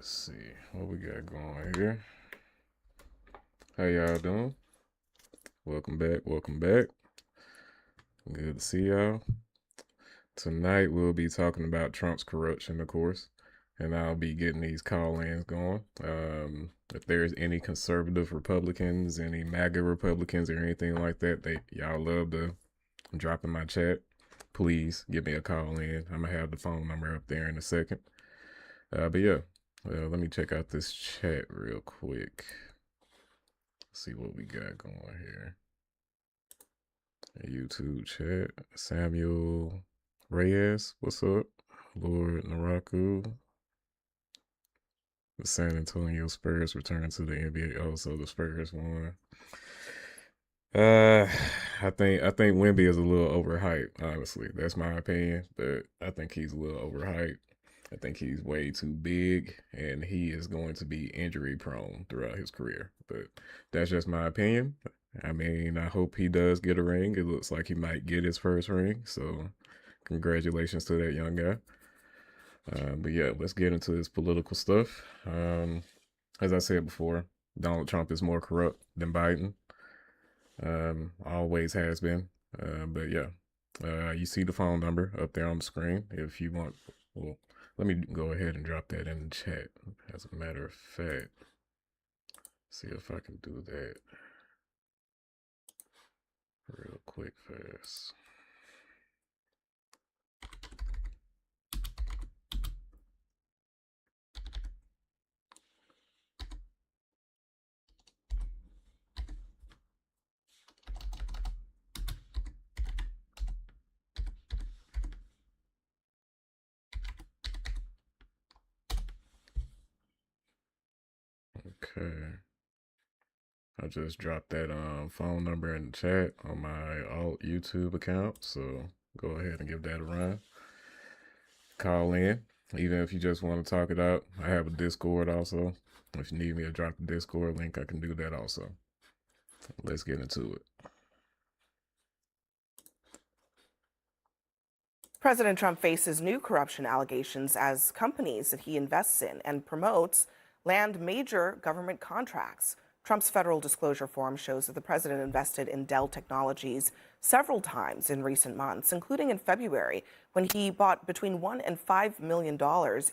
Let's see what we got going here. How y'all doing? Welcome back. Welcome back. Good to see y'all. Tonight we'll be talking about Trump's corruption, of course, and I'll be getting these call-ins going. If there's any conservative Republicans, any MAGA Republicans, or anything like that, y'all love to drop in my chat. Please give me a call in. I'm gonna have the phone number up there in a second. But yeah, let me check out this chat real quick. See what we got going here. YouTube chat. Samuel Reyes, what's up? Lord Naraku. The San Antonio Spurs return to the NBA. Oh, so the Spurs won. I think Wemby is a little overhyped, honestly. That's my opinion, but I think he's a little overhyped. I think he's way too big, and he is going to be injury prone throughout his career. But that's just my opinion. I mean, I hope he does get a ring. It looks like he might get his first ring, so congratulations to that young guy. But yeah, let's get into this political stuff. As I said before, Donald Trump is more corrupt than Biden. Always has been. But yeah, you see the phone number up there on the screen. If you want, well, let me go ahead and drop that in the chat. As a matter of fact, see if I can do that real quick, fast. Okay. I just dropped that phone number in the chat on my alt YouTube account, so go ahead and give that a run. Call in, even if you just want to talk it out. I have a Discord also. If you need me to drop the Discord link, I can do that also. Let's get into it. President Trump faces new corruption allegations as companies that he invests in and promotes land major government contracts. Trump's federal disclosure form shows that the president invested in Dell Technologies several times in recent months, including in February when he bought between $1 and $5 million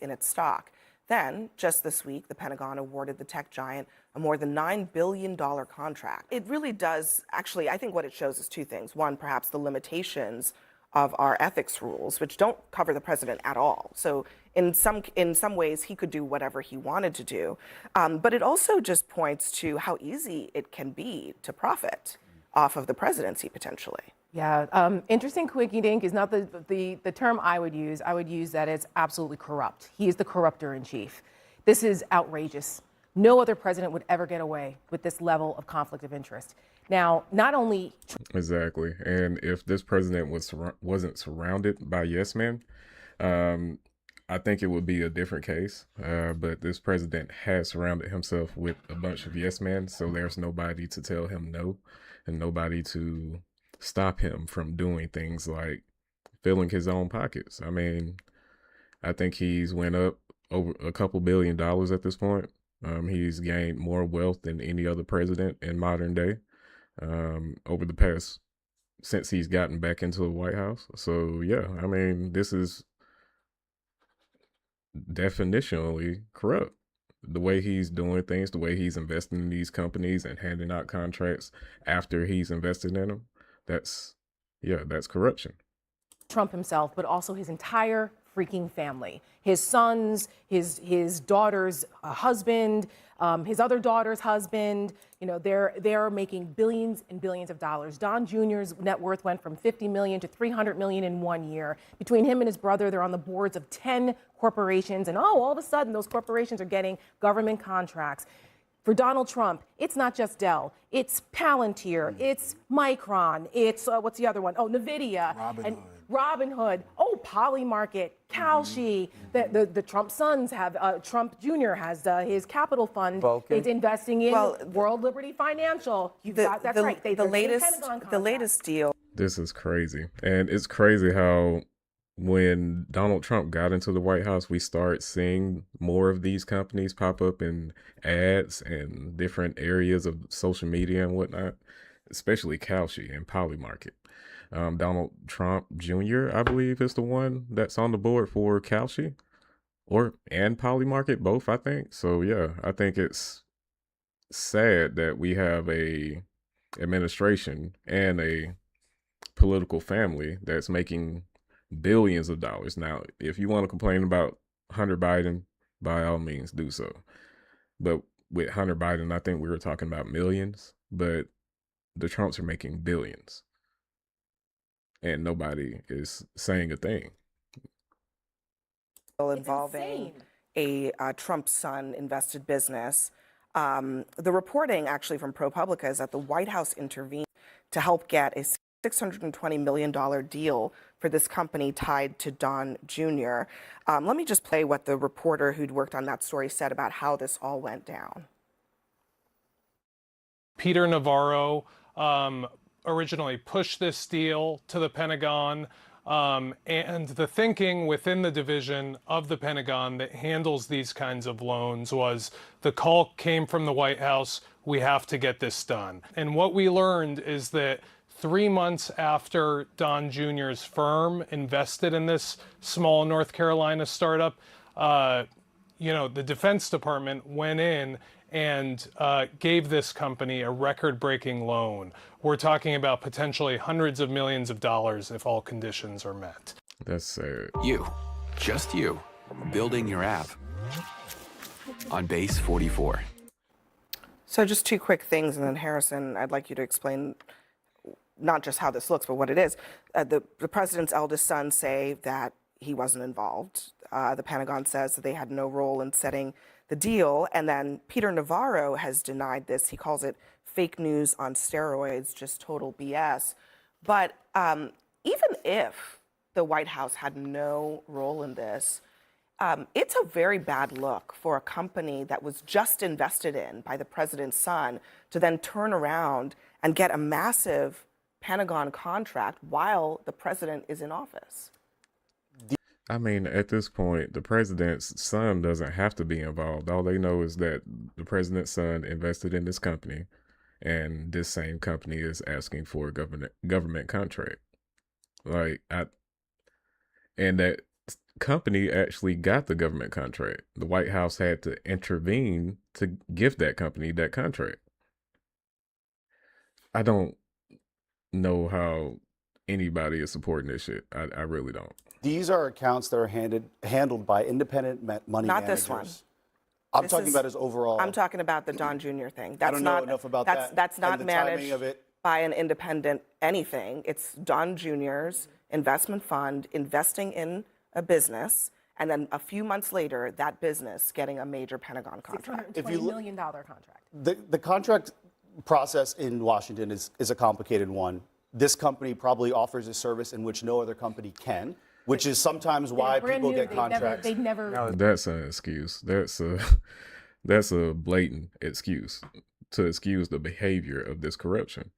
in its stock. Then, just this week, the Pentagon awarded the tech giant a more than $9 billion contract. It really does, actually, I think what it shows is two things. One, perhaps the limitations of our ethics rules, which don't cover the president at all. So in some ways, he could do whatever he wanted to do. But it also just points to how easy it can be to profit off of the presidency, potentially. Yeah, interesting quickie dink is not the term I would use. I would use that it's absolutely corrupt. He is the corrupter in chief. This is outrageous. No other president would ever get away with this level of conflict of interest. Now, not only exactly, and if this president wasn't surrounded by yes men, I think it would be a different case. But this president has surrounded himself with a bunch of yes men, so there's nobody to tell him no, and nobody to stop him from doing things like filling his own pockets. I mean, I think he's went up over a couple $1 billion at this point. He's gained more wealth than any other president in modern day. Over the past, since he's gotten back into the White House. So yeah, I mean, this is definitionally corrupt. The way he's doing things, the way he's investing in these companies and handing out contracts after he's invested in them, that's corruption. Trump himself, but also his entire freaking family, his sons, his daughter's husband, his other daughter's husband. You know, they're making billions and billions of dollars. Don Jr.'s net worth went from 50 million to 300 million in 1 year. Between him and his brother, they're on the boards of 10 corporations, and all of a sudden those corporations are getting government contracts. For Donald Trump, it's not just Dell. It's Palantir. It's Micron. It's, what's the other one? Oh, NVIDIA. Robinhood. Oh, Polymarket. Kalshi. The Trump sons have, Trump Jr. has his capital fund. Vulcan. It's investing in World Liberty Financial. That's right. The latest deal. This is crazy. And it's crazy how when Donald Trump got into the White House, we start seeing more of these companies pop up in ads and different areas of social media and whatnot, especially Kalshi and Polymarket. Donald Trump Jr., I believe, is the one that's on the board for Kalshi and Polymarket, both, I think. So yeah, I think it's sad that we have a administration and a political family that's making billions of dollars. Now, if you want to complain about Hunter Biden, by all means do so. But with Hunter Biden, I think we were talking about millions, but the Trumps are making billions. And nobody is saying a thing. Involving a Trump son invested business. The reporting actually from ProPublica is that the White House intervened to help get a $620 million deal for this company tied to Don Jr. Let me just play what the reporter who'd worked on that story said about how this all went down. Peter Navarro originally pushed this deal to the Pentagon, and the thinking within the division of the Pentagon that handles these kinds of loans was the call came from the White House, we have to get this done. And what we learned is that 3 months after Don Jr.'s firm invested in this small North Carolina startup, the Defense Department went in and gave this company a record-breaking loan. We're talking about potentially hundreds of millions of dollars if all conditions are met. That's sad. You, just you, building your app on Base 44. So just two quick things, and then Harrison, I'd like you to explain not just how this looks, but what it is. The president's eldest son say that he wasn't involved. The Pentagon says that they had no role in setting the deal. And then Peter Navarro has denied this. He calls it fake news on steroids, just total BS. But even if the White House had no role in this, it's a very bad look for a company that was just invested in by the president's son to then turn around and get a massive Pentagon contract while the president is in office. I mean, at this point, the president's son doesn't have to be involved. All they know is that the president's son invested in this company, and this same company is asking for a government contract. And that company actually got the government contract. The White House had to intervene to give that company that contract. I don't know how anybody is supporting this shit. I really don't. These are accounts that are handled by independent money Not managers. this one. I'm talking about his overall. I'm talking about the Don Jr. thing. That's I don't know enough about that. That's not and the timing managed of it. by an independent anything. It's Don Jr.'s investment fund investing in a business, and then a few months later, that business getting a major Pentagon contract. $620 million contract. The contract process in Washington is a complicated one. This company probably offers a service in which no other company can, which is sometimes why people get contracts. They'd never. That's an excuse. That's a blatant excuse to excuse the behavior of this corruption.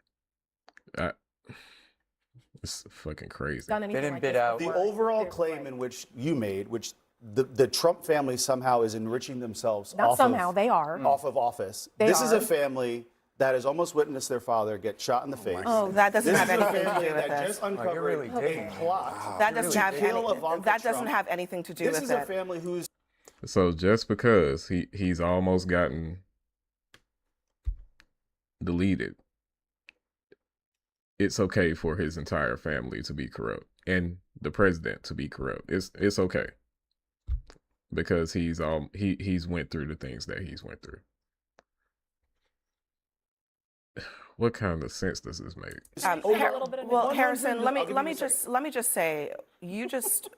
It's fucking crazy. Done anything Bid in, like bid this out. The before. overall They're claim right. in which you made, which the Trump family somehow is enriching themselves Not off somehow, of, they are. off of office. They This is are. a family that has almost witnessed their father get shot in the face. Oh, that doesn't This have is a anything to family do with that this. just uncovered really digging. a plot. That doesn't have kill Ivanka that doesn't Trump. have anything to do This with is it. a family who's So just because he's almost gotten deleted, it's okay for his entire family to be corrupt and the president to be corrupt. It's okay because he's went through the things that he's went through. What kind of sense does this make? Well, Harrison, let me just say, you just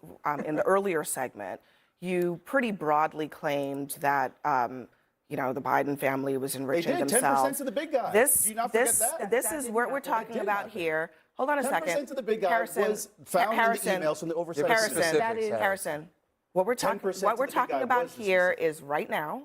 in the earlier segment, you pretty broadly claimed that the Biden family was enriching did, themselves. 10% to the big guy. This Do you not forget that? this is what we're talking about here. Hold on a 10% second. to the big guy Harrison, was found Harrison, in the emails from the oversight. Harrison, Committee. Specifics, Harrison, what we're 10% to the big talking guy about was the here is right now,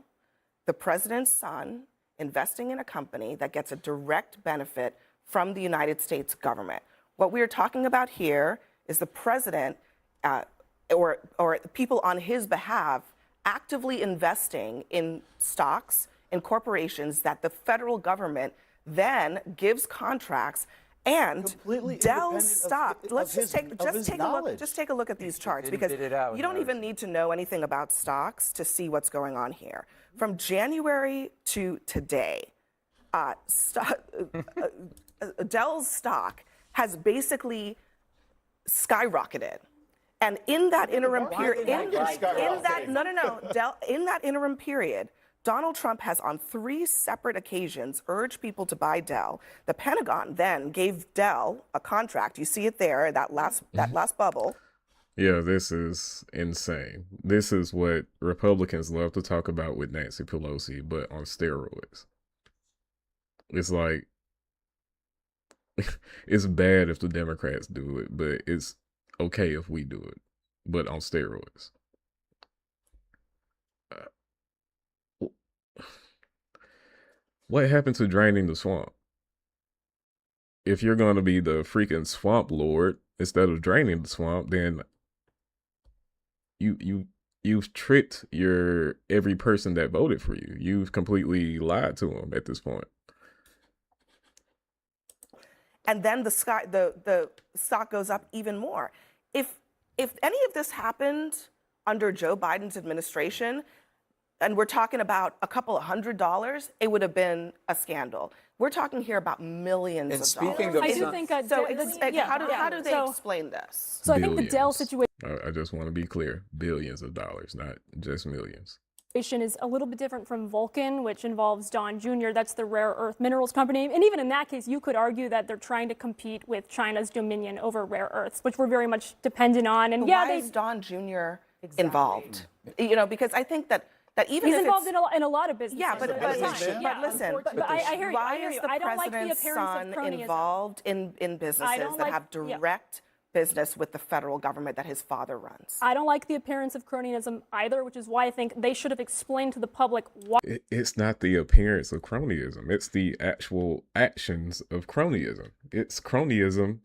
the president's son investing in a company that gets a direct benefit from the United States government. What we are talking about here is the president or people on his behalf actively investing in stocks in corporations that the federal government then gives contracts. And Completely Dell's independent stock. of Let's his- just of take his a look. knowledge. Just take a look at these charts, didn't because bid it out, you don't no. even need to know anything about stocks to see what's going on here. From January to today, Dell's stock has basically skyrocketed. And in that interim period, in that interim period, Donald Trump has on 3 separate occasions urged people to buy Dell. The Pentagon then gave Dell a contract. You see it there, that last bubble. Yeah, this is insane. This is what Republicans love to talk about with Nancy Pelosi, but on steroids. It's like, it's bad if the Democrats do it, but it's okay if we do it, but on steroids. What happened to draining the swamp? If you're going to be the freaking swamp lord instead of draining the swamp, then you've tricked every person that voted for you. You've completely lied to them at this point. And then the stock goes up even more. If any of this happened under Joe Biden's administration, and we're talking about a couple of $100, it would have been a scandal. We're talking here about millions And of speaking dollars. of I do think how do they So- explain this? So I think the Dell Billions. I just want to be clear. Billions of dollars, not just millions. situation is a little bit different from Vulcan, which involves Don Jr. That's the rare earth minerals company. And even in that case, you could argue that they're trying to compete with China's dominion over rare earths, which we're very much dependent on. And Why is Don Jr. involved? You know, because I think that even he's if involved it's, in a lot of businesses. yeah, but at the time. listen, Yeah, but I hear you. why I hear is you. the I don't like the president's appearance son of cronyism. involved in businesses don't that like- have yeah. direct business with the federal government that his father runs? I don't like the appearance of cronyism either, which is why I think they should have explained to the public why. It's not the appearance of cronyism. It's the actual actions of cronyism. It's cronyism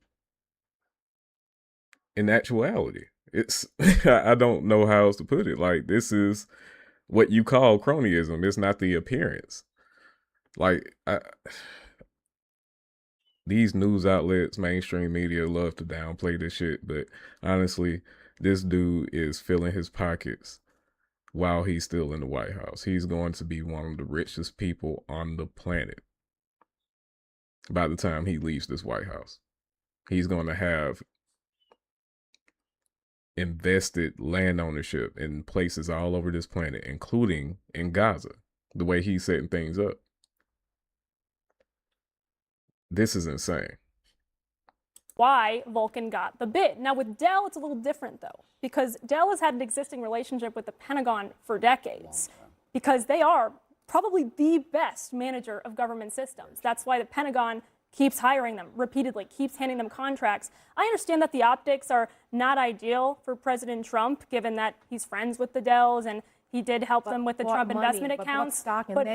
in actuality. It's I don't know how else to put it. Like, this is what you call cronyism. It's not the appearance. Like, these news outlets, mainstream media love to downplay this shit, but honestly, this dude is filling his pockets while he's still in the White House. He's going to be one of the richest people on the planet by the time he leaves this White House. He's going to have invested land ownership in places all over this planet, including in Gaza, the way he's setting things up. This is insane. Why Vulcan got the bid. Now with Dell, it's a little different though, because Dell has had an existing relationship with the Pentagon for decades, because they are probably the best manager of government systems. That's why the Pentagon keeps hiring them repeatedly, keeps handing them contracts. I understand that the optics are not ideal for President Trump, given that he's friends with the Dells and he did help them with the Trump investment accounts. Stock and but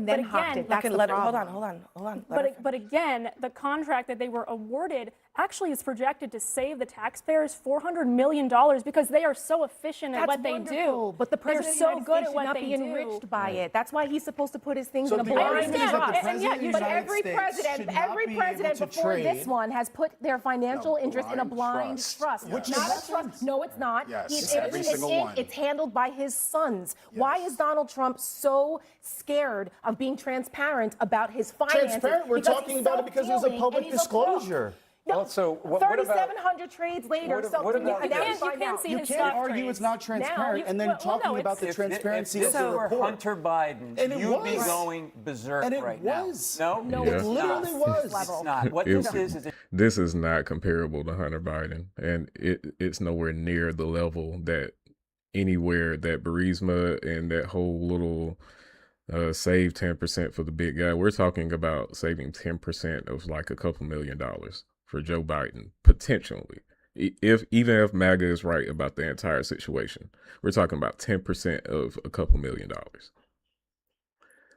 then hocked again, it. That's the problem. Hold on. Let her but again, the contract that they were awarded actually is projected to save the taxpayers $400 million because they are so efficient at what they wonderful, do. But the They're president so of the good United at States what should not they be do. enriched by it. That's why he's supposed to put his things So in a the blind argument is that the trust. president of the But United every States president, should not every be able president to before trade this one has put their financial interest in a blind trust. trust. Which Not is- a trust. No, it's not. Yes, every single one. It's handled by his sons. Why is Donald Trump so scared of being transparent about his finances? Transparent? We're Because talking he's about it because there's a self-dealing public and he's a crook. disclosure. No, Also, what about- 3,700 trades later, what something about- You announced by can't now. see You his can't stock argue trades. it's not transparent and then well, talking no, about the it's- transparency if of this the were report. Hunter Biden, And it you'd be was. going berserk And it right was. now. No, Yeah. It literally was. It's not. What It- this is This is not comparable to Hunter Biden, and it's nowhere near the level that anywhere that Burisma and that whole little save 10% for the big guy. We're talking about saving 10% of like a couple $1 million for Joe Biden, potentially. Even if MAGA is right about the entire situation, we're talking about 10% of a couple $1 million.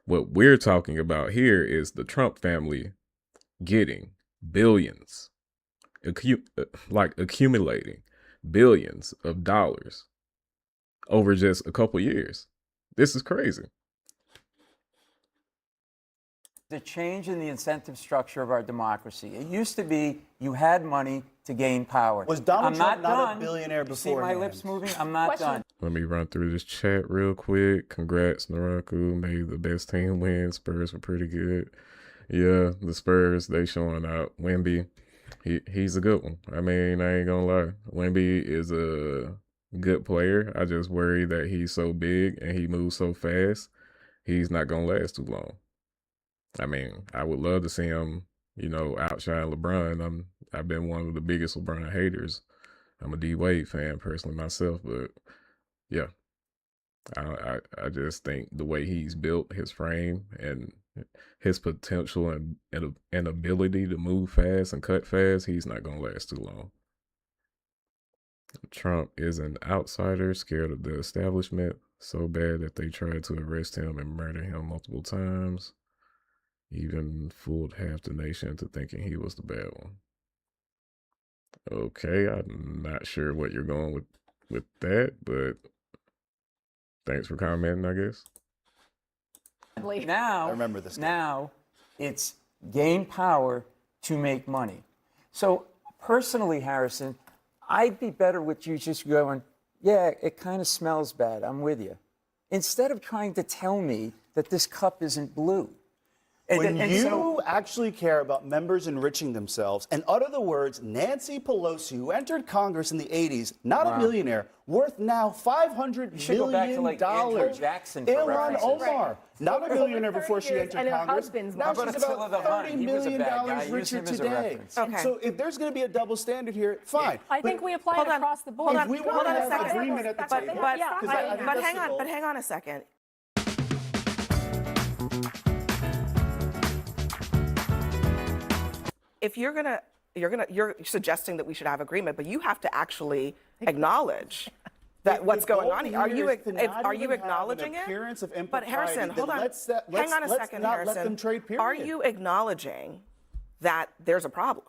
What we're talking about here is the Trump family getting billions, accumulating billions of dollars over just a couple years. This is crazy. The change in the incentive structure of our democracy. It used to be you had money to gain power. Was Donald I'm Trump not a done. billionaire You see my beforehand? lips moving? I'm not done. Let me run through this chat real quick. Congrats, Naraku. Maybe the best team win. Spurs were pretty good. Yeah, the Spurs, they showing out. Wemby, he's a good one. I mean, I ain't gonna lie. Wemby is a good player. I just worry that he's so big and he moves so fast, he's not gonna last too long. I mean, I would love to see him, outshine LeBron. I've been one of the biggest LeBron haters. I'm a D Wade fan personally myself, but yeah, I just think the way he's built, his frame, and his potential and ability to move fast and cut fast, he's not gonna last too long. Trump is an outsider, scared of the establishment so bad that they tried to arrest him and murder him multiple times. Even fooled half the nation into thinking he was the bad one. Okay, I'm not sure what you're going with that, but thanks for commenting, I guess. Now, I remember this guy. Now, it's gain power to make money. So personally, Harrison, I'd be better with you just going, yeah, it kind of smells bad. I'm with you. Instead of trying to tell me that this cup isn't blue. When you actually care about members enriching themselves and utter the words Nancy Pelosi, who entered Congress in the 80s, not a millionaire, worth now $500 should go back to, like, Andrew million. Jackson for Ilhan references. Omar, not a millionaire before she entered and her Congress. husband's Now money. How about she's Attila the about Hun? $30 He was a million bad guy. Use richer him as a today. reference. Okay. So if there's going to be a double standard here, fine. I think But we apply hold it on, across the board. if we want to on a have second. agreement at the But table, but, Yeah, because I- I think but that's hang the on, goal. but hang on a second. If you're suggesting that we should have agreement, but you have to actually acknowledge that what's The going goal on here. here is to not Are you even have an acknowledging it? appearance of But impropriety, Harrison, then hold on. let's Hang on a let's second, not Harrison. let them trade, Are period. you acknowledging that there's a problem?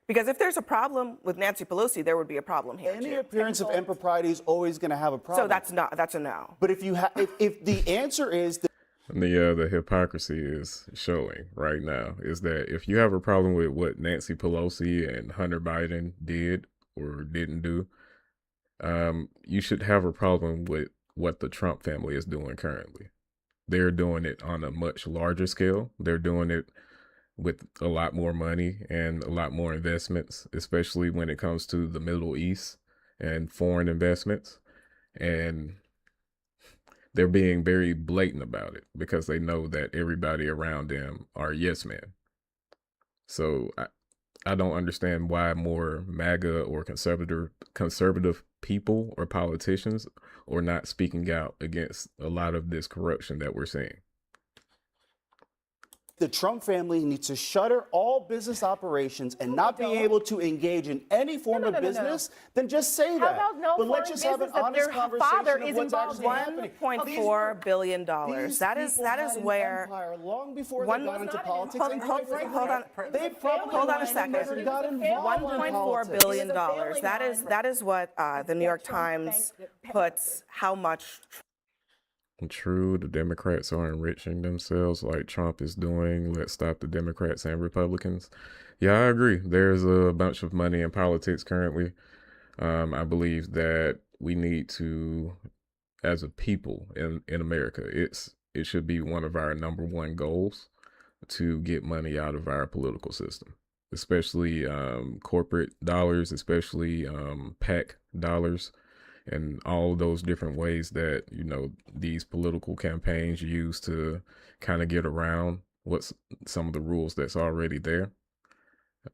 Because if there's a problem with Nancy Pelosi, there would be a problem here Any too. appearance of impropriety is always going to have a problem. So that's a no. But if the answer is that The hypocrisy is showing right now is that if you have a problem with what Nancy Pelosi and Hunter Biden did or didn't do, you should have a problem with what the Trump family is doing currently. They're doing it on a much larger scale. They're doing it with a lot more money and a lot more investments, especially when it comes to the Middle East and foreign investments. And they're being very blatant about it because they know that everybody around them are yes men. So I don't understand why more MAGA or conservative people or politicians are not speaking out against a lot of this corruption that we're seeing. the Trump family needs to shutter all business operations and not be able to engage in any form of business, then just say that. about no but let's foreign just have an business if honest their conversation father of is what's involved actually in happening. $1.4 billion. These That is people had an where empire long before one- they got into politics. hold- and hold- quite frankly, hold on. They probably Hold on a second. never got involved in $1.4 politics. billion. That is what the New York Times puts how much. True, the Democrats are enriching themselves like Trump is doing. Let's stop the Democrats and Republicans. Yeah, I agree. There's a bunch of money in politics currently. I believe that we need to, as a people in America, it should be one of our number one goals to get money out of our political system, especially corporate dollars, especially PAC dollars, and all those different ways that, you know, these political campaigns use to kind of get around what's some of the rules that's already there.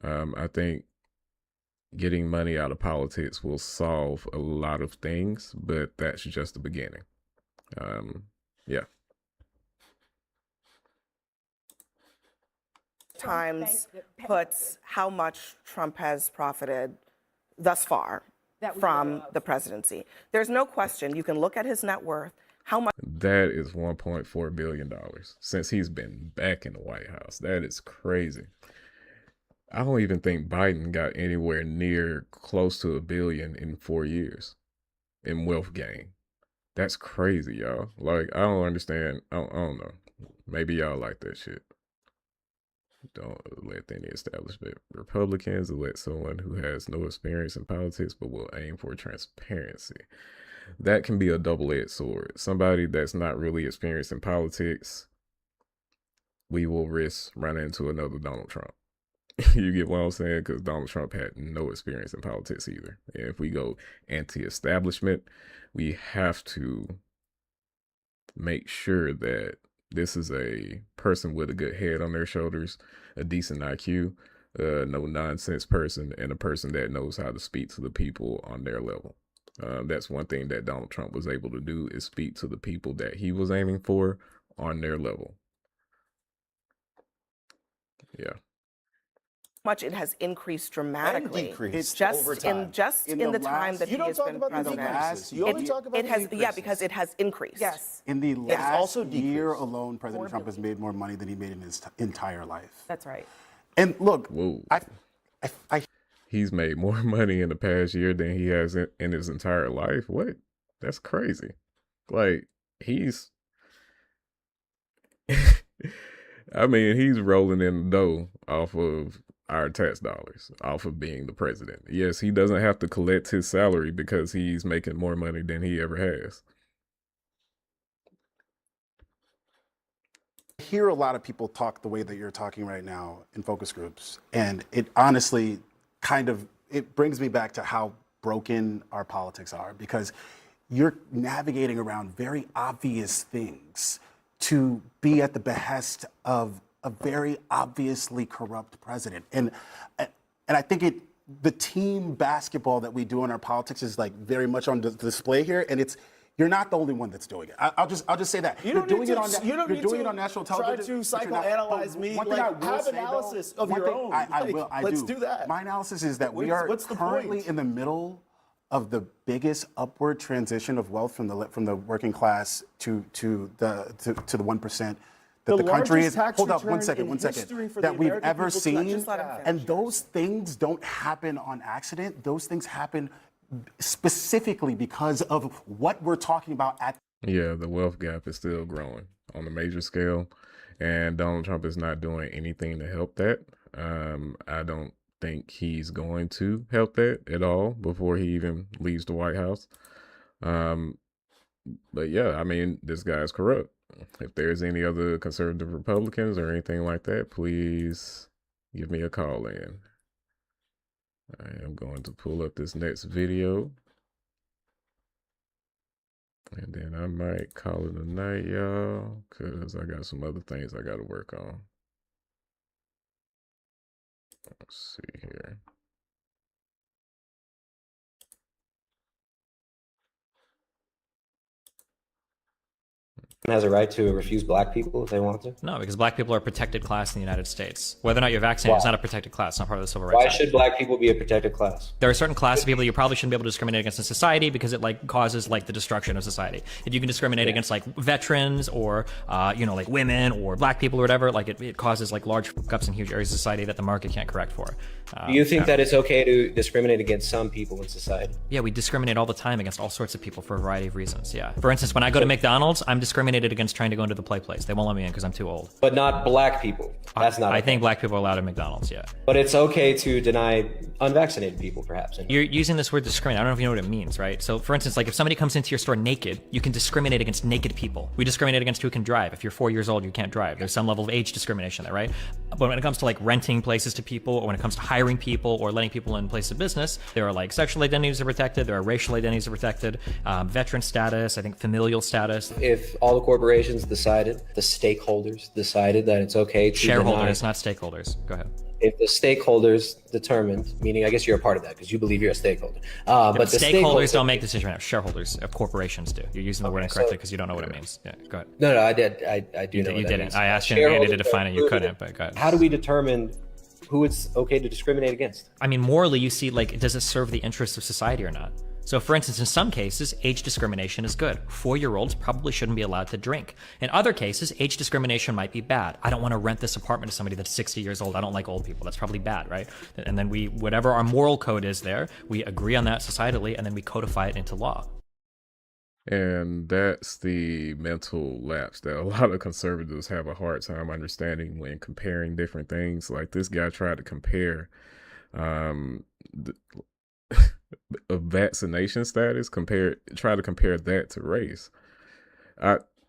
I think getting money out of politics will solve a lot of things, but that's just the beginning. Yeah. Times puts how much Trump has profited thus far from the presidency. There's no question. You can look at his net worth. How much? That is $1.4 billion since he's been back in the White House. That is crazy. I don't even think Biden got anywhere near close to $1 billion in 4 years in wealth gain. That's crazy, y'all. Like, I don't understand. I don't know. Maybe y'all like that shit. Don't let any establishment Republicans elect someone who has no experience in politics but will aim for transparency. That can be a double-edged sword. Somebody that's not really experienced in politics, we will risk running into another Donald Trump. You get what I'm saying? Because Donald Trump had no experience in politics either. And if we go anti-establishment, we have to make sure that this is a person with a good head on their shoulders, a decent IQ, no nonsense person, and a person that knows how to speak to the people on their level. That's one thing that Donald Trump was able to do, is speak to the people that he was aiming for on their level. Yeah. Much it has increased dramatically. And decreased just over time. in the time that he has been president. You only talk about it has, yeah, because it has increased. Yes, In the It's last also year decreased. alone, President Trump has made more money than he made in his entire life. that's right. And look, Whoa. I He's made more money in the past year than he has in his entire life. What? That's crazy. Like, he's I mean, he's rolling in the dough off of our tax dollars, off of being the president. Yes, he doesn't have to collect his salary because he's making more money than he ever has. hear a lot of people talk the way that you're talking right now in focus groups, and it honestly it brings me back to how broken our politics are, because you're navigating around very obvious things to be at the behest of a very obviously corrupt president. And I think the team basketball that we do in our politics is like very much on display here, and you're not the only one that's doing it. I'll just say that. You don't You're need doing to, it on you don't you're need doing to it on national try television. to but you're not. psychoanalyze But me. one thing Like, I will have say, though, analysis of one your thing own. I Like, will. I let's do. do that. My analysis is that we are What's the currently point? in the middle of the biggest upward transition of wealth from the working class to the 1%. That the country largest is. tax Hold up, return one second. in history for That the we've American ever people to seen, just let him finish. and those things don't happen on accident. Those things happen specifically because of what we're talking about at. Yeah, the wealth gap is still growing on a major scale, and Donald Trump is not doing anything to help that. I don't think he's going to help that at all before he even leaves the White House. But yeah, I mean, this guy's corrupt. If there's any other conservative Republicans or anything like that, please give me a call in. I am going to pull up this next video. And then I might call it a night, y'all, because I got some other things I got to work on. Let's see here. Has a right to refuse black people if they want to? No, because black people are a protected class in the United States. Whether or not you're vaccinated is not a protected class. It's not part of the Civil Rights Why Act. should black people be a protected class? There are certain classes of people you probably shouldn't be able to discriminate against in society because it causes the destruction of society. If you can discriminate against veterans or like women or black people or whatever, it causes large fuck-ups in huge areas of society that the market can't correct for. Do you think that it's okay to discriminate against some people in society? Yeah, we discriminate all the time against all sorts of people for a variety of reasons. Yeah. For instance, when I go to McDonald's, I'm discriminated against trying to go into the play place. They won't let me in because I'm too old. But not black people. That's not. I okay. think black people are allowed at McDonald's. Yeah. But it's okay to deny unvaccinated people, perhaps. You're using this word discriminate. I don't know if you know what it means, right? So, for instance, if somebody comes into your store naked, you can discriminate against naked people. We discriminate against who can drive. If you're 4 years old, you can't drive. There's some level of age discrimination there, right? But when it comes to renting places to people, or when it comes to hiring people or letting people in places of business, there are sexual identities are protected. There are racial identities are protected. Veteran status, I think familial status. If all the corporations decided, the stakeholders decided that it's okay to Shareholders, deny, not stakeholders. Go ahead. if the stakeholders determined, meaning I guess you're a part of that because you believe you're a stakeholder. But the stakeholders don't make decisions right now. Shareholders of corporations do. You're using the word incorrectly because you don't know what it means. Yeah, go ahead. No, I did. I do know what you that didn't. means. I asked you and to define it. You Shareholders couldn't, but go ahead. How do we determine who it's okay to discriminate against? I mean, morally, you see, does it serve the interests of society or not? So, for instance, in some cases, age discrimination is good. 4-year-olds probably shouldn't be allowed to drink. In other cases, age discrimination might be bad. I don't want to rent this apartment to somebody that's 60 years old. I don't like old people. That's probably bad, right? And then whatever our moral code is there, we agree on that societally, and then we codify it into law. And that's the mental lapse that a lot of conservatives have a hard time understanding when comparing different things. Like this guy tried to compare a vaccination status, try to compare that to race.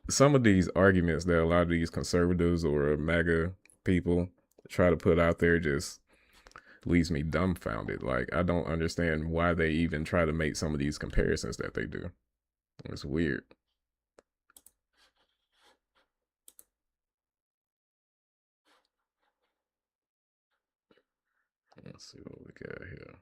Some of these arguments that a lot of these conservatives or MAGA people try to put out there just leaves me dumbfounded. Like, I don't understand why they even try to make some of these comparisons that they do. It's weird. Let's see what we got here.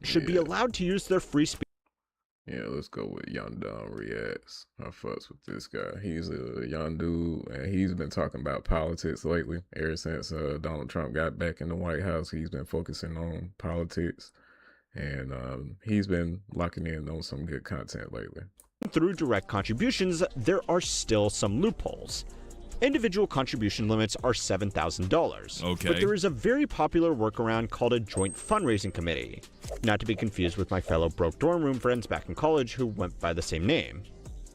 Should be allowed to use their free speech. Yeah, let's go with Young Dumb Reacts. I fucks with this guy. He's a young dude, and he's been talking about politics lately. Ever since Donald Trump got back in the White House, he's been focusing on politics, and he's been locking in on some good content lately. Through direct contributions, there are still some loopholes. Individual contribution limits are $7,000. Okay. But there is a very popular workaround called a joint fundraising committee. Not to be confused with my fellow broke dorm room friends back in college who went by the same name.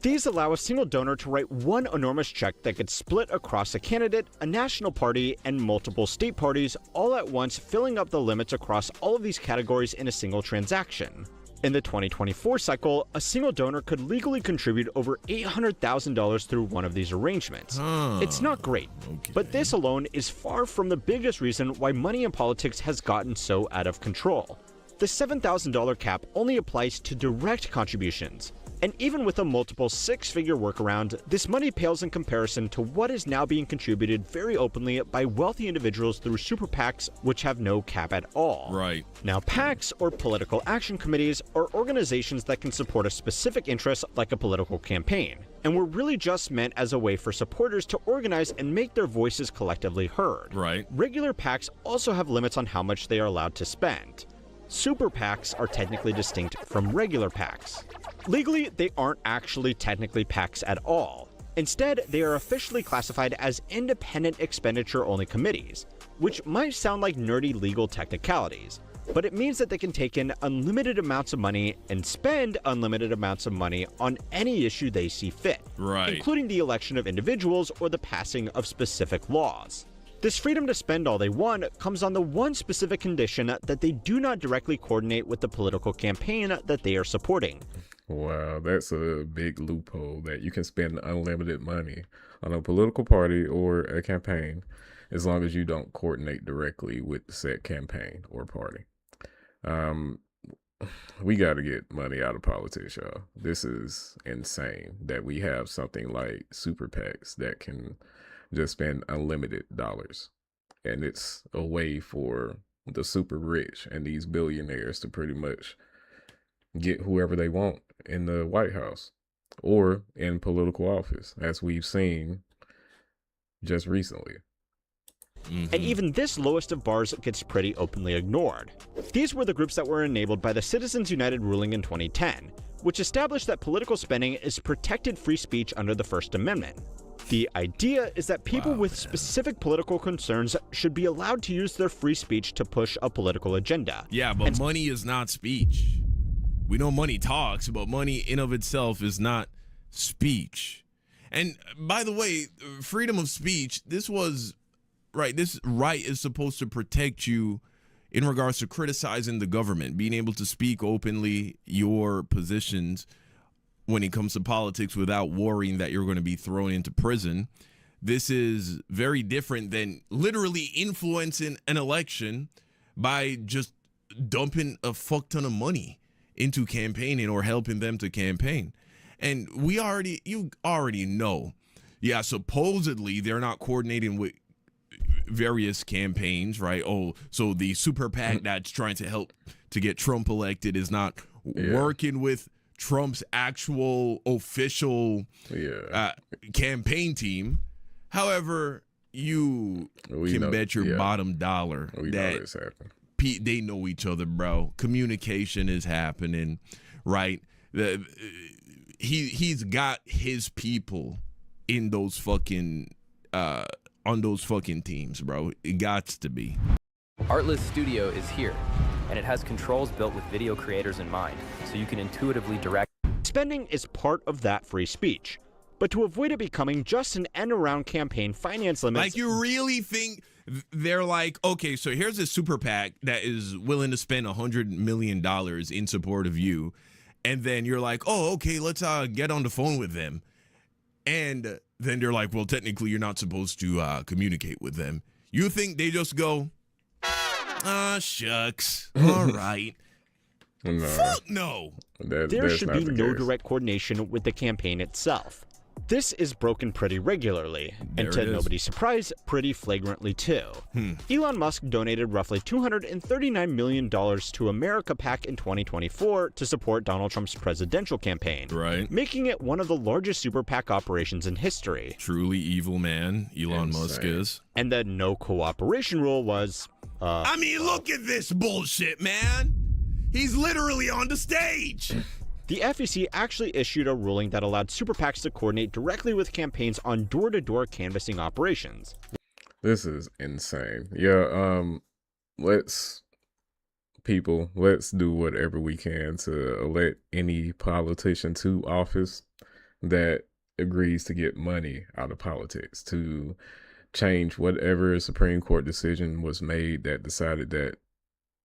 These allow a single donor to write one enormous check that gets split across a candidate, a national party, and multiple state parties all at once, filling up the limits across all of these categories in a single transaction. In the 2024 cycle, a single donor could legally contribute over $800,000 through one of these arrangements. It's not great, but this alone is far from the biggest reason why money in politics has gotten so out of control. The $7,000 cap only applies to direct contributions, and even with a multiple six-figure workaround, this money pales in comparison to what is now being contributed very openly by wealthy individuals through super PACs, which have no cap at all. Right. Now, PACs, or political action committees, are organizations that can support a specific interest like a political campaign, and were really just meant as a way for supporters to organize and make their voices collectively heard. Right. Regular PACs also have limits on how much they are allowed to spend. Super PACs are technically distinct from regular PACs. Legally, they aren't actually technically PACs at all. Instead, they are officially classified as independent expenditure-only committees, which might sound like nerdy legal technicalities, but it means that they can take in unlimited amounts of money and spend unlimited amounts of money on any issue they see fit, including the election of individuals or the passing of specific laws. This freedom to spend all they want comes on the one specific condition that they do not directly coordinate with the political campaign that they are supporting. Wow, that's a big loophole, that you can spend unlimited money on a political party or a campaign as long as you don't coordinate directly with the said campaign or party. We got to get money out of politics, y'all. This is insane that we have something like super PACs that can just spend unlimited dollars. And it's a way for the super rich and these billionaires to pretty much get whoever they want in the White House or in political office, as we've seen just recently. And even this lowest of bars gets pretty openly ignored. These were the groups that were enabled by the Citizens United ruling in 2010, which established that political spending is protected free speech under the First Amendment. The idea is that people with specific political concerns should be allowed to use their free speech to push a political agenda. Yeah, but money is not speech. We know money talks, but money in of itself is not speech. And by the way, freedom of speech, this right is supposed to protect you in regards to criticizing the government, being able to speak openly your positions when it comes to politics without worrying that you're going to be thrown into prison. This is very different than literally influencing an election by just dumping a fuck ton of money into campaigning or helping them to campaign. And you already know, yeah, supposedly they're not coordinating with various campaigns, right? Oh, so the super PAC that's trying to help to get Trump elected is not working with Trump's actual official campaign team. However, you can bet your bottom dollar that they know each other, bro. Communication is happening, right? He's got his people in those fucking on those fucking teams, bro. It gots to be. Artlist Studio is here, and it has controls built with video creators in mind, so you can intuitively direct. Spending is part of that free speech. But to avoid it becoming just an end-around campaign finance limits... Like, you really think they're like, okay, so here's a super PAC that is willing to spend $100 million in support of you, and then you're like, oh, okay, let's get on the phone with them. And then they're like, well, technically you're not supposed to communicate with them. You think they just go, shucks, all right. No. Fuck no. There should be no direct coordination with the campaign itself. This is broken pretty regularly, and to nobody's surprise, pretty flagrantly too. Elon Musk donated roughly $239 million to America PAC in 2024 to support Donald Trump's presidential campaign, making it one of the largest super PAC operations in history. Truly evil man, Elon Musk is. And the no cooperation rule was... I mean, look at this bullshit, man. He's literally on the stage. The FEC actually issued a ruling that allowed super PACs to coordinate directly with campaigns on door-to-door canvassing operations. This is insane. Yeah, let's do whatever we can to elect any politician to office that agrees to get money out of politics, to change whatever Supreme Court decision was made that decided that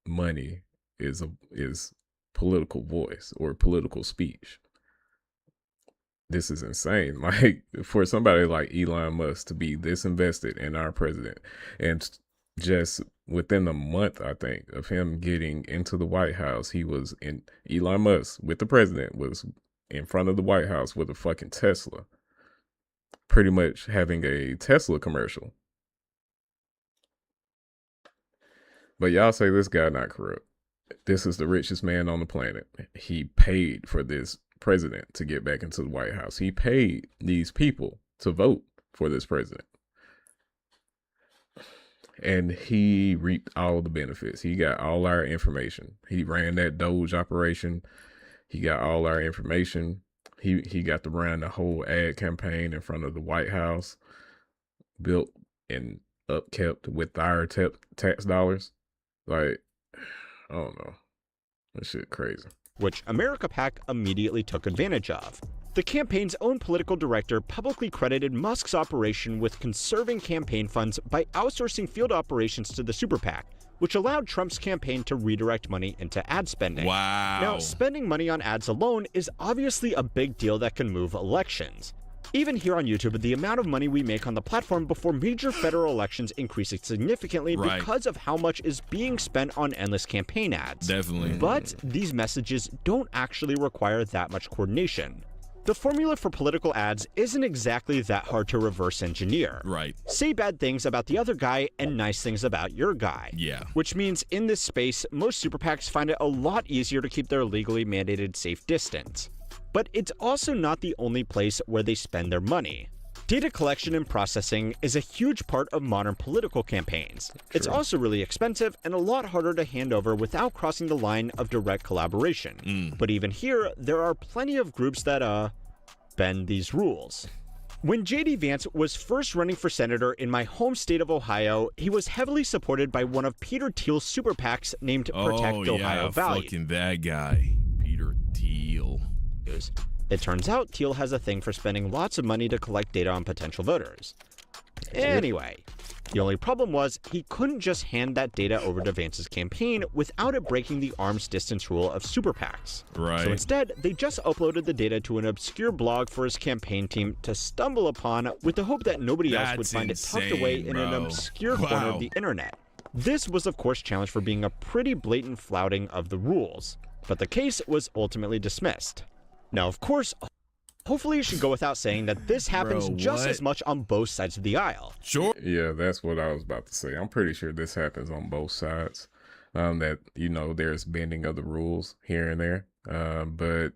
money is political voice or political speech. This is insane. Like, for somebody like Elon Musk to be this invested in our president, and just within a month, I think, of him getting into the White House, Elon Musk with the president was in front of the White House with a fucking Tesla, pretty much having a Tesla commercial. But y'all say this guy not corrupt. This is the richest man on the planet. He paid for this president to get back into the White House. He paid these people to vote for this president. And he reaped all the benefits. He got all our information. He ran that Doge operation. He got all our information. He got to run the whole ad campaign in front of the White House, built and upkept with our tax dollars. Like, I don't know. That shit crazy. Which America PAC immediately took advantage of. The campaign's own political director publicly credited Musk's operation with conserving campaign funds by outsourcing field operations to the super PAC, which allowed Trump's campaign to redirect money into ad spending. Wow. Now, spending money on ads alone is obviously a big deal that can move elections. Even here on YouTube, the amount of money we make on the platform before major federal elections increases significantly because of how much is being spent on endless campaign ads. Definitely. But these messages don't actually require that much coordination. The formula for political ads isn't exactly that hard to reverse engineer. Right. Say bad things about the other guy and nice things about your guy. Yeah. Which means in this space, most super PACs find it a lot easier to keep their legally mandated safe distance. But it's also not the only place where they spend their money. Data collection and processing is a huge part of modern political campaigns. It's also really expensive and a lot harder to hand over without crossing the line of direct collaboration. But even here, there are plenty of groups that, bend these rules. When J.D. Vance was first running for senator in my home state of Ohio, he was heavily supported by one of Peter Thiel's super PACs named Protect Ohio Valley. Fucking that guy, Peter Thiel. It turns out Thiel has a thing for spending lots of money to collect data on potential voters. Anyway, the only problem was he couldn't just hand that data over to Vance's campaign without it breaking the arm's distance rule of super PACs. Right. So instead, they just uploaded the data to an obscure blog for his campaign team to stumble upon with the hope that nobody else would find it tucked away in an obscure corner of the internet. This was of course challenged for being a pretty blatant flouting of the rules, but the case was ultimately dismissed. Now, of course, hopefully it should go without saying that this happens just as much on both sides of the aisle. Sure. Yeah, that's what I was about to say. I'm pretty sure this happens on both sides. That, there's bending of the rules here and there. but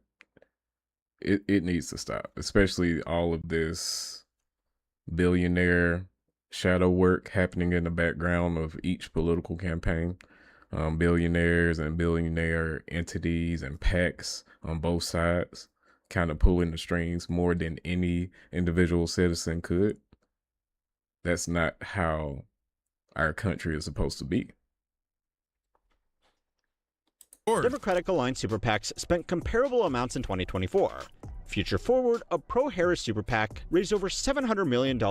it needs to stop, especially all of this billionaire shadow work happening in the background of each political campaign. Billionaires and billionaire entities and PACs on both sides kind of pulling the strings more than any individual citizen could. That's not how our country is supposed to be. Democratic Alliance super PACs spent comparable amounts in 2024. Future Forward, a pro-Harris super PAC, raised over $700 million,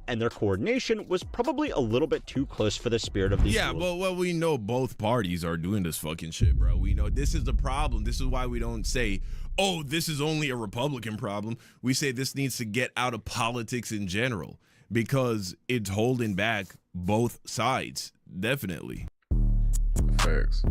and their coordination was probably a little bit too close for the spirit of these rules. But well, we know both parties are doing this fucking shit, bro. We know this is the problem. This is why we don't say, oh, this is only a Republican problem. We say this needs to get out of politics in general because it's holding back both sides. Definitely. Facts.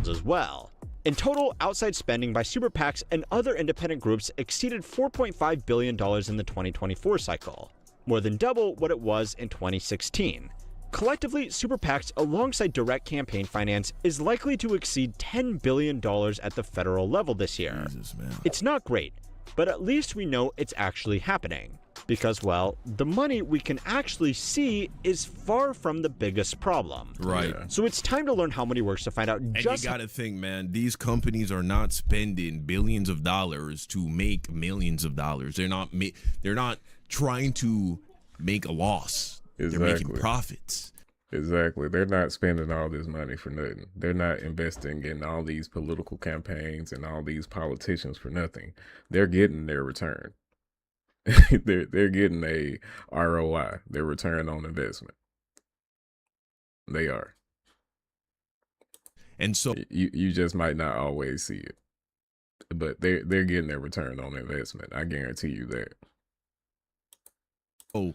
As well. In total, outside spending by super PACs and other independent groups exceeded $4.5 billion in the 2024 cycle, more than double what it was in 2016. Collectively, super PACs alongside direct campaign finance is likely to exceed $10 billion at the federal level this year. Jesus, man. It's not great, but at least we know it's actually happening. Because, well, the money we can actually see is far from the biggest problem. Right. So it's time to learn how money works to find out and just you gotta think, man, these companies are not spending billions of dollars to make millions of dollars. They're not trying to make a loss. Exactly. They're making profits. Exactly. They're not spending all this money for nothing. They're not investing in all these political campaigns and all these politicians for nothing. They're getting their return. they're getting a ROI, their return on investment. They are. And so you just might not always see it. But they're getting their return on investment. I guarantee you that. Oh,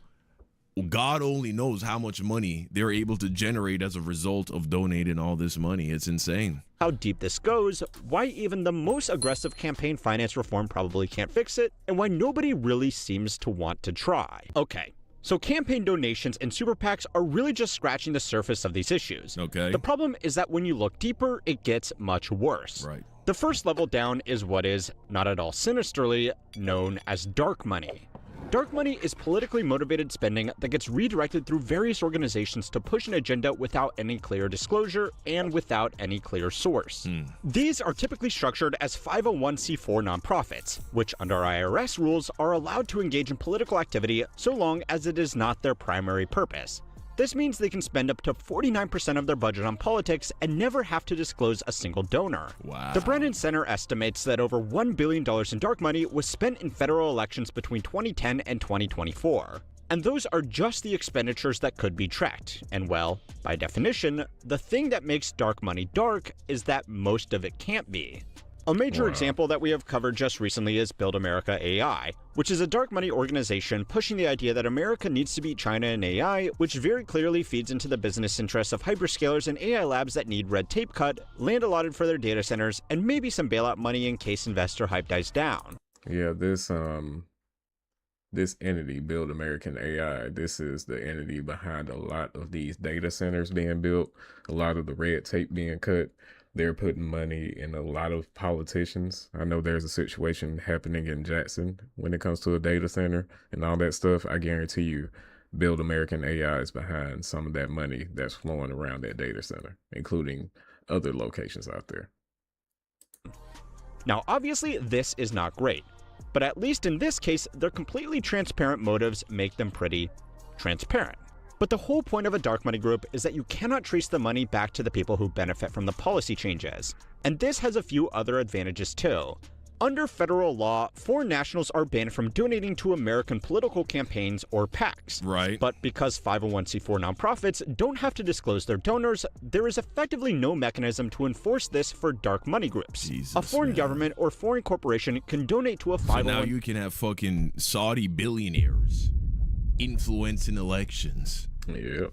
God only knows how much money they're able to generate as a result of donating all this money. It's insane. how deep this goes, why even the most aggressive campaign finance reform probably can't fix it, and why nobody really seems to want to try. Okay. So campaign donations and super PACs are really just scratching the surface of these issues. Okay. The problem is that when you look deeper, it gets much worse. Right. The first level down is what is, not at all sinisterly, known as dark money. Dark money is politically motivated spending that gets redirected through various organizations to push an agenda without any clear disclosure and without any clear source. These are typically structured as 501c4 nonprofits, which under IRS rules are allowed to engage in political activity so long as it is not their primary purpose. This means they can spend up to 49% of their budget on politics and never have to disclose a single donor. Wow. The Brennan Center estimates that over $1 billion in dark money was spent in federal elections between 2010 and 2024. And those are just the expenditures that could be tracked. And well, by definition, the thing that makes dark money dark is that most of it can't be. A major example that we have covered just recently is Build America AI, which is a dark money organization pushing the idea that America needs to beat China in AI, which very clearly feeds into the business interests of hyperscalers and AI labs that need red tape cut, land allotted for their data centers, and maybe some bailout money in case investor hype dies down. Yeah, this entity, Build American AI, this is the entity behind a lot of these data centers being built, a lot of the red tape being cut. They're putting money in a lot of politicians. I know there's a situation happening in Jackson when it comes to a data center and all that stuff. I guarantee you, Build American AI is behind some of that money that's flowing around that data center, including other locations out there. Now, obviously, this is not great, but at least in this case, their completely transparent motives make them pretty transparent. But the whole point of a dark money group is that you cannot trace the money back to the people who benefit from the policy changes. And this has a few other advantages too. Under federal law, foreign nationals are banned from donating to American political campaigns or PACs. Right. But because 501c4 nonprofits don't have to disclose their donors, there is effectively no mechanism to enforce this for dark money groups. Jesus, a foreign man. government or foreign corporation can donate to a 501c4. So now you can have fucking Saudi billionaires influencing elections. Yeah.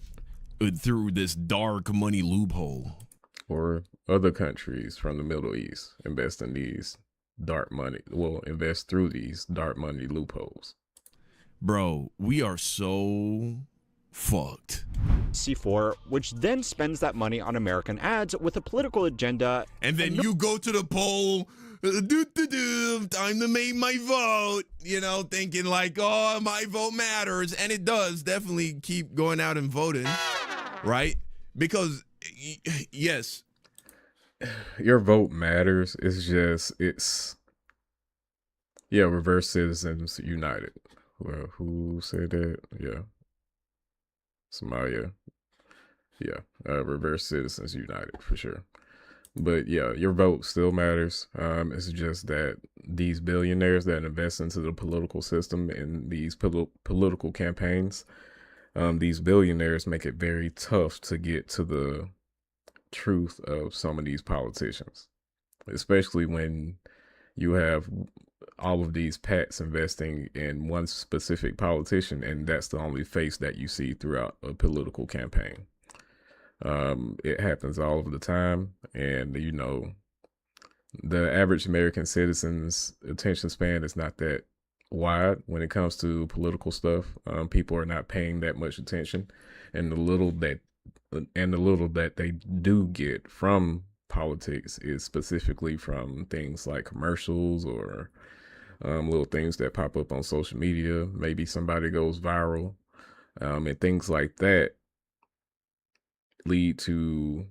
Through this dark money loophole. Or other countries from the Middle East invest in these dark money. Well, invest through these dark money loopholes. Bro, we are so fucked. C4, which then spends that money on American ads with a political agenda. And then you go to the poll, time to make my vote, thinking like, oh, my vote matters. And it does definitely keep going out and voting, right? Because, yes. Your vote matters. Reverse Citizens United. Well, who said that? Yeah. Somalia. Yeah. Reverse Citizens United for sure. But yeah, your vote still matters. It's just that these billionaires that invest into the political system in these political campaigns, these billionaires make it very tough to get to the truth of some of these politicians, especially when you have all of these PACs investing in one specific politician, and that's the only face that you see throughout a political campaign. It happens all of the time, and the average American citizen's attention span is not that wide when it comes to political stuff. People are not paying that much attention, and the little that they do get from politics is specifically from things like commercials or little things that pop up on social media. Maybe somebody goes viral, and things like that lead to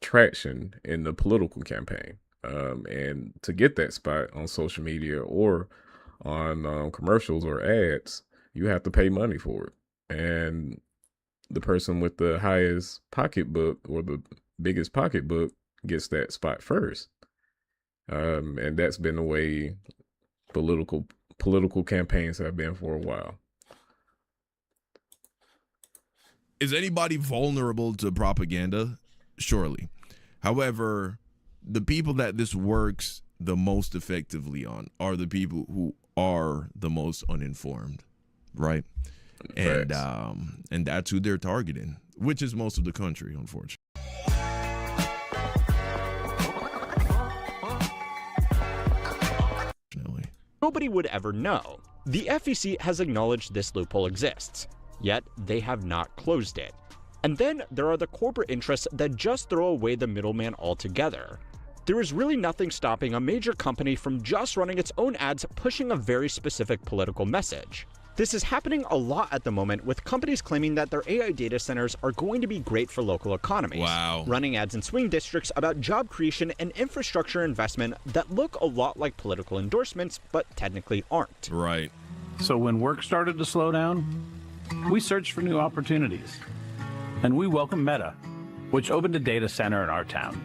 traction in the political campaign. And to get that spot on social media or on commercials or ads, you have to pay money for it. And the person with the highest pocketbook or the biggest pocketbook gets that spot first. And that's been the way political campaigns have been for a while. Is anybody vulnerable to propaganda? Surely. However, the people that this works the most effectively on are the people who are the most uninformed, right? And that's who they're targeting, which is most of the country, unfortunately. Nobody would ever know. The FEC has acknowledged this loophole exists, yet they have not closed it. And then there are the corporate interests that just throw away the middleman altogether. There is really nothing stopping a major company from just running its own ads pushing a very specific political message. This is happening a lot at the moment, with companies claiming that their AI data centers are going to be great for local economies. Wow. Running ads in swing districts about job creation and infrastructure investment that look a lot like political endorsements, but technically aren't. Right. So when work started to slow down, we searched for new opportunities. And we welcomed Meta, which opened a data center in our town.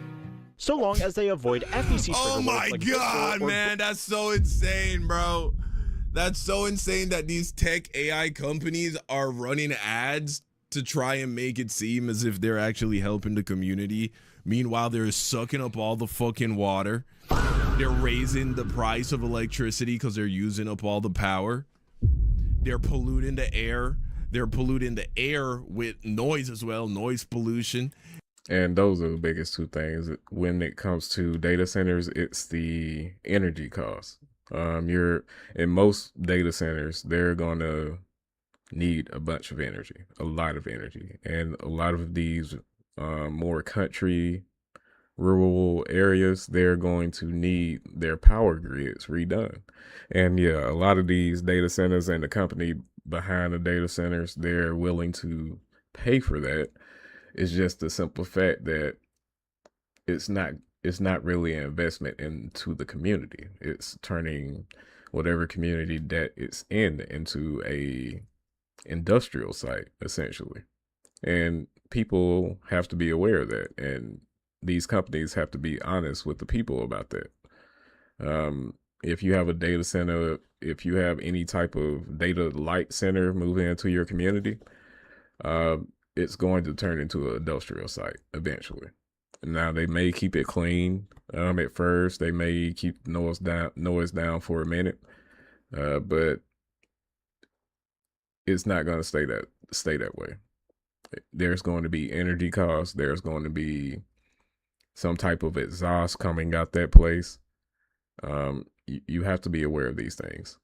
So long as they avoid FEC. Oh my God, man, that's so insane, bro. That's so insane that these tech AI companies are running ads to try and make it seem as if they're actually helping the community. Meanwhile, they're sucking up all the fucking water. They're raising the price of electricity because they're using up all the power. They're polluting the air. They're polluting the air with noise as well, noise pollution. And those are the biggest two things. When it comes to data centers, it's the energy costs. You're in most data centers, they're going to need a bunch of energy, a lot of energy. And a lot of these more country, rural areas, they're going to need their power grids redone. And yeah, a lot of these data centers and the company behind the data centers, they're willing to pay for that. It's just the simple fact that it's not really an investment into the community. It's turning whatever community that it's in into a industrial site, essentially. And people have to be aware of that. And these companies have to be honest with the people about that. If you have a data center, if you have any type of data light center moving into your community, it's going to turn into an industrial site eventually. Now they may keep it clean at first. They may keep noise down for a minute, but it's not going to stay that way. There's going to be energy costs. There's going to be some type of exhaust coming out that place. You have to be aware of these things.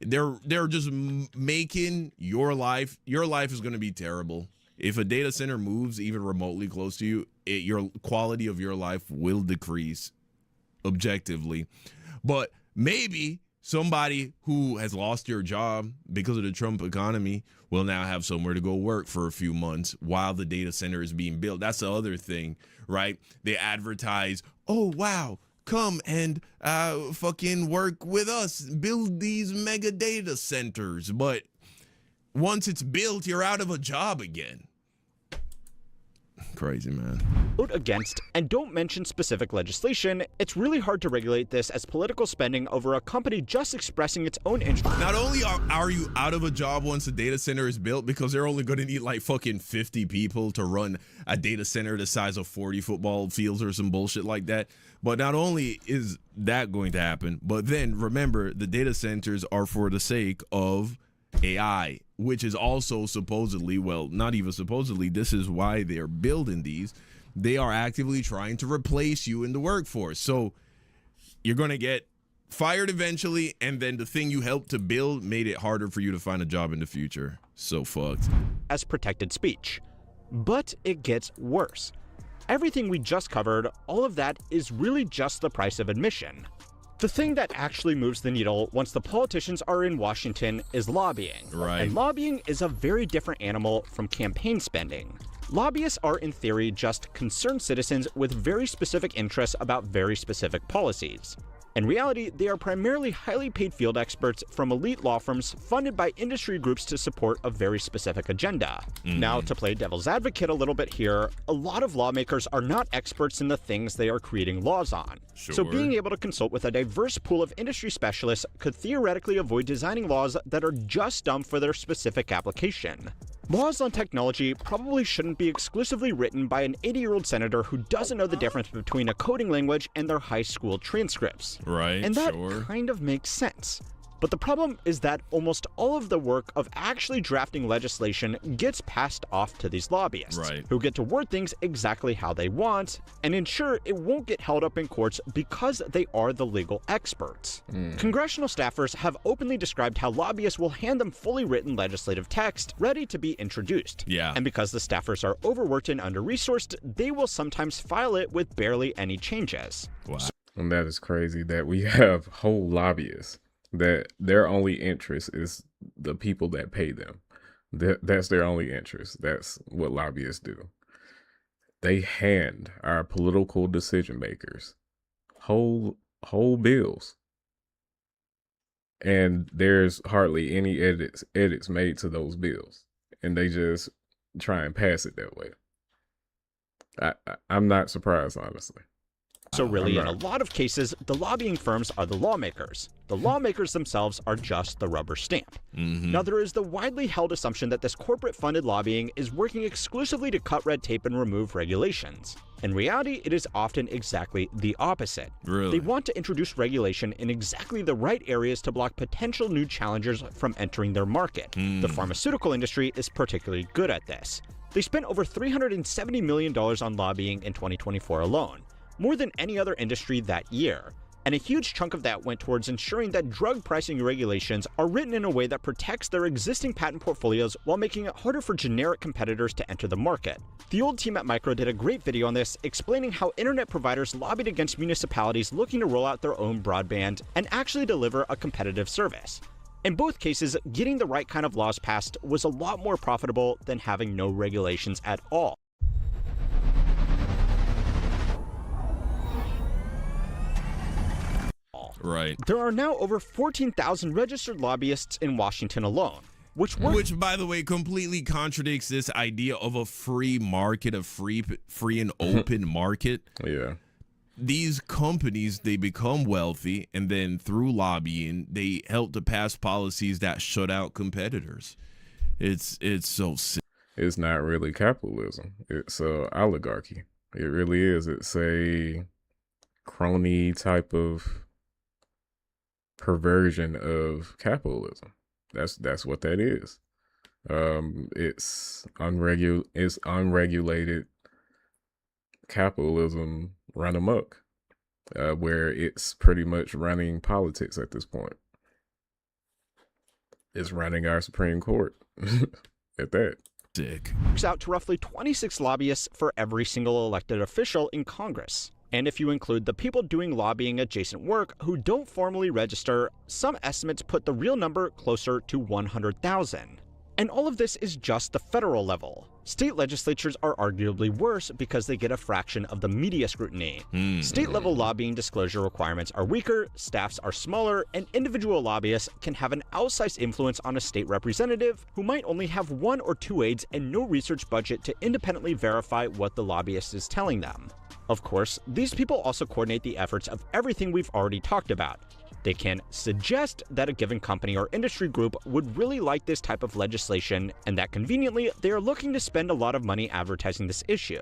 They're just making your life is going to be terrible. If a data center moves even remotely close to you, your quality of your life will decrease objectively. But maybe somebody who has lost their job because of the Trump economy will now have somewhere to go work for a few months while the data center is being built. That's the other thing, right? They advertise, oh, wow, come and fucking work with us, build these mega data centers. But once it's built, you're out of a job again. Crazy, man. Vote against and don't mention specific legislation, it's really hard to regulate this as political spending over a company just expressing its own interest. Not only are you out of a job once the data center is built, because they're only going to need like fucking 50 people to run a data center the size of 40 football fields or some bullshit like that. But not only is that going to happen, but then remember, the data centers are for the sake of AI, which is also supposedly, well, not even supposedly, this is why they're building these. They are actively trying to replace you in the workforce. So you're going to get fired eventually, and then the thing you helped to build made it harder for you to find a job in the future. So fucked. As protected speech. But it gets worse. Everything we just covered, all of that is really just the price of admission. The thing that actually moves the needle once the politicians are in Washington is lobbying. Right. And lobbying is a very different animal from campaign spending. Lobbyists are, in theory, just concerned citizens with very specific interests about very specific policies. In reality, they are primarily highly paid field experts from elite law firms funded by industry groups to support a very specific agenda. Now, to play devil's advocate a little bit here, a lot of lawmakers are not experts in the things they are creating laws on. So being able to consult with a diverse pool of industry specialists could theoretically avoid designing laws that are just dumb for their specific application. Laws on technology probably shouldn't be exclusively written by an 80-year-old senator who doesn't know the difference between a coding language and their high school transcripts. Right, and that kind of makes sense. But the problem is that almost all of the work of actually drafting legislation gets passed off to these lobbyists, who get to word things exactly how they want and ensure it won't get held up in courts because they are the legal experts. Congressional staffers have openly described how lobbyists will hand them fully written legislative text ready to be introduced. And because the staffers are overworked and under-resourced, they will sometimes file it with barely any changes. And that is crazy that we have whole lobbyists that their only interest is the people that pay them. That's their only interest. That's what lobbyists do. They hand our political decision makers whole bills, and there's hardly any edits made to those bills, and they just try and pass it that way. I'm not surprised, honestly. So really, in a lot of cases, the lobbying firms are the lawmakers. The lawmakers themselves are just the rubber stamp. Now, there is the widely held assumption that this corporate-funded lobbying is working exclusively to cut red tape and remove regulations. In reality, it is often exactly the opposite. They want to introduce regulation in exactly the right areas to block potential new challengers from entering their market. The pharmaceutical industry is particularly good at this. They spent over $370 million on lobbying in 2024 alone, more than any other industry that year. And a huge chunk of that went towards ensuring that drug pricing regulations are written in a way that protects their existing patent portfolios while making it harder for generic competitors to enter the market. The old team at Micro did a great video on this, explaining how internet providers lobbied against municipalities looking to roll out their own broadband and actually deliver a competitive service. In both cases, getting the right kind of laws passed was a lot more profitable than having no regulations at all. There are now over 14,000 registered lobbyists in Washington alone, which, by the way, completely contradicts this idea of a free market, a free and open market. These companies, they become wealthy, and then through lobbying, they help to pass policies that shut out competitors. It's so sick. It's not really capitalism. It's oligarchy. It really is. It's a crony type of perversion of capitalism. That's what that is. It's unregulated capitalism run amok, where it's pretty much running politics at this point. is running our Supreme Court at that. Dick. Works out to roughly 26 lobbyists for every single elected official in Congress. And if you include the people doing lobbying adjacent work who don't formally register, some estimates put the real number closer to 100,000. And all of this is just the federal level. State legislatures are arguably worse because they get a fraction of the media scrutiny. State-level lobbying disclosure requirements are weaker, staffs are smaller, and individual lobbyists can have an outsized influence on a state representative who might only have 1 or 2 aides and no research budget to independently verify what the lobbyist is telling them. Of course, these people also coordinate the efforts of everything we've already talked about. They can suggest that a given company or industry group would really like this type of legislation, and that conveniently, they are looking to spend a lot of money advertising this issue.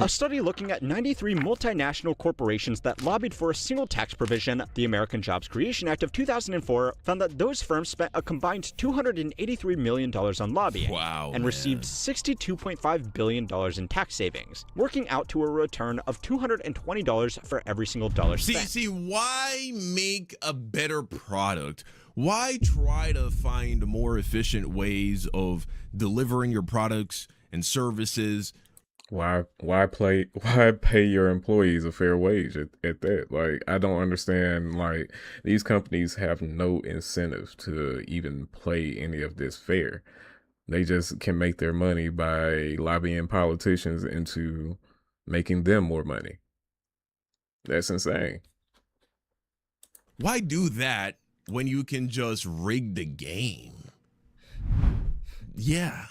A study looking at 93 multinational corporations that lobbied for a single tax provision, the American Jobs Creation Act of 2004, found that those firms spent a combined $283 million on lobbying and received $62.5 billion in tax savings, working out to a return of $220 for every single dollar spent. See, why make a better product? Why try to find more efficient ways of delivering your products and services? Why pay your employees a fair wage at that? Like, I don't understand. Like, these companies have no incentive to even play any of this fair. They just can make their money by lobbying politicians into making them more money. That's insane. Why do that when you can just rig the game? Yeah.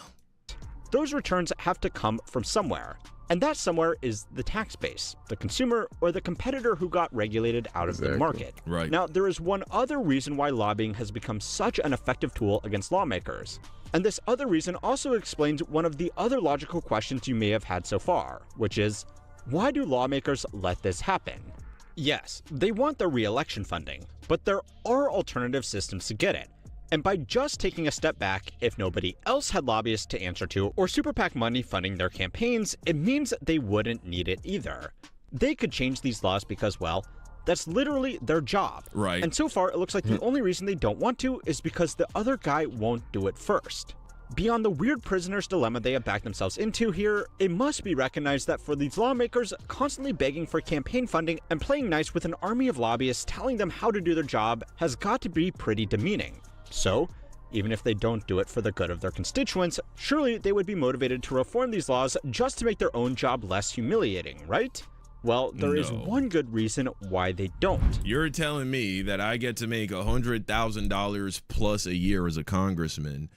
Those returns have to come from somewhere, and that somewhere is the tax base, the consumer, or the competitor who got regulated out of the market. Right. Now, there is one other reason why lobbying has become such an effective tool against lawmakers. And this other reason also explains one of the other logical questions you may have had so far, which is, why do lawmakers let this happen? Yes, they want their re-election funding, but there are alternative systems to get it. And by just taking a step back, if nobody else had lobbyists to answer to or super PAC money funding their campaigns, it means they wouldn't need it either. They could change these laws because, well, that's literally their job. Right. And so far, it looks like the only reason they don't want to is because the other guy won't do it first. Beyond the weird prisoner's dilemma they have backed themselves into here, it must be recognized that for these lawmakers, constantly begging for campaign funding and playing nice with an army of lobbyists telling them how to do their job has got to be pretty demeaning. So, even if they don't do it for the good of their constituents, surely they would be motivated to reform these laws just to make their own job less humiliating, right? Well, there is one good reason why they don't. You're telling me that I get to make $100,000 plus a year as a congressman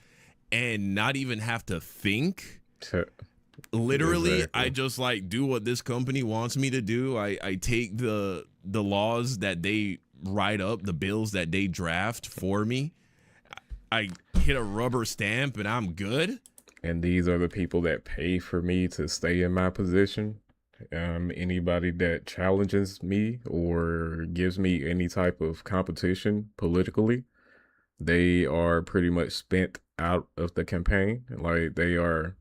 and not even have to think? Literally, I just like do what this company wants me to do. I take the laws that they write up, the bills that they draft for me. I hit a rubber stamp and I'm good. And these are the people that pay for me to stay in my position. Anybody that challenges me or gives me any type of competition politically, they are pretty much spent out of the campaign. Like, they are.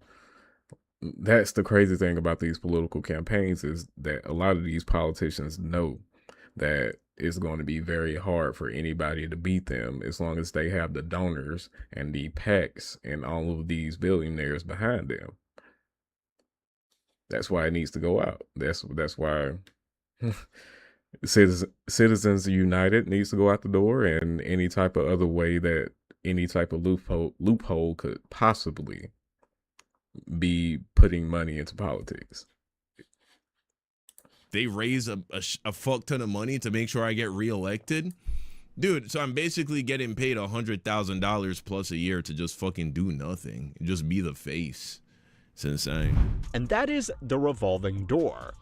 That's the crazy thing about these political campaigns, is that a lot of these politicians know that it's going to be very hard for anybody to beat them as long as they have the donors and the PACs and all of these billionaires behind them. That's why it needs to go out. That's why Citizens United needs to go out the door, and any type of other way that any type of loophole could possibly be putting money into politics. They raise a fuck ton of money to make sure I get reelected. Dude, so I'm basically getting paid $100,000 plus a year to just fucking do nothing. Just be the face. It's insane. And that is the revolving door.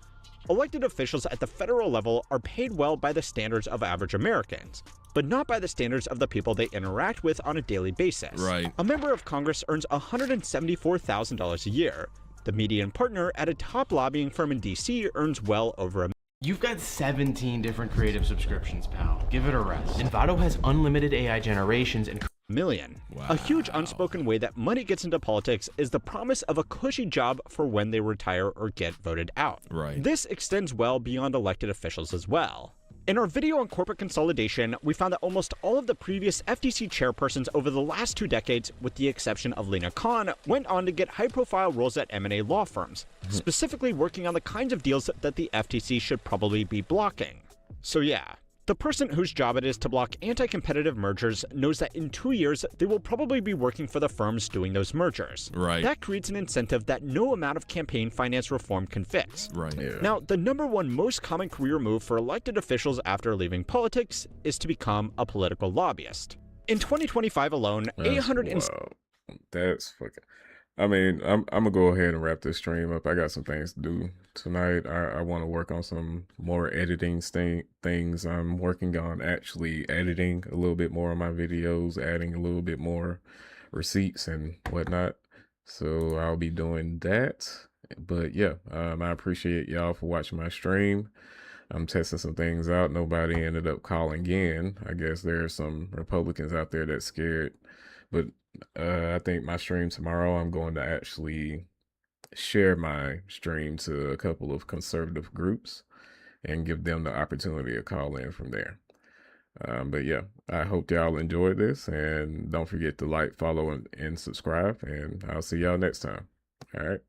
Elected officials at the federal level are paid well by the standards of average Americans, but not by the standards of the people they interact with on a daily basis. Right. A member of Congress earns $174,000 a year. The median partner at a top lobbying firm in DC earns well over $1 million. You've got 17 different creative subscriptions, pal. Give it a rest. Envato has unlimited AI generations and million. Wow. A huge unspoken way that money gets into politics is the promise of a cushy job for when they retire or get voted out. Right. This extends well beyond elected officials as well. In our video on corporate consolidation, we found that almost all of the previous FTC chairpersons over the last 2 decades, with the exception of Lina Khan, went on to get high-profile roles at M&A law firms, specifically working on the kinds of deals that the FTC should probably be blocking. So yeah, the person whose job it is to block anti-competitive mergers knows that in 2 years, they will probably be working for the firms doing those mergers. Right. That creates an incentive that no amount of campaign finance reform can fix. Right. Yeah. Now, the #1 most common career move for elected officials after leaving politics is to become a political lobbyist. In 2025 alone, That's fucking... I mean, I'm gonna go ahead and wrap this stream up. I got some things to do tonight. I want to work on some more editing things. I'm working on actually editing a little bit more on my videos, adding a little bit more receipts and whatnot. So I'll be doing that. But yeah, I appreciate y'all for watching my stream. I'm testing some things out. Nobody ended up calling in. I guess there are some Republicans out there that's scared. But I think my stream tomorrow, I'm going to actually share my stream to a couple of conservative groups and give them the opportunity to call in from there. But yeah, I hope y'all enjoyed this, and don't forget to like, follow, and subscribe, and I'll see y'all next time. All right.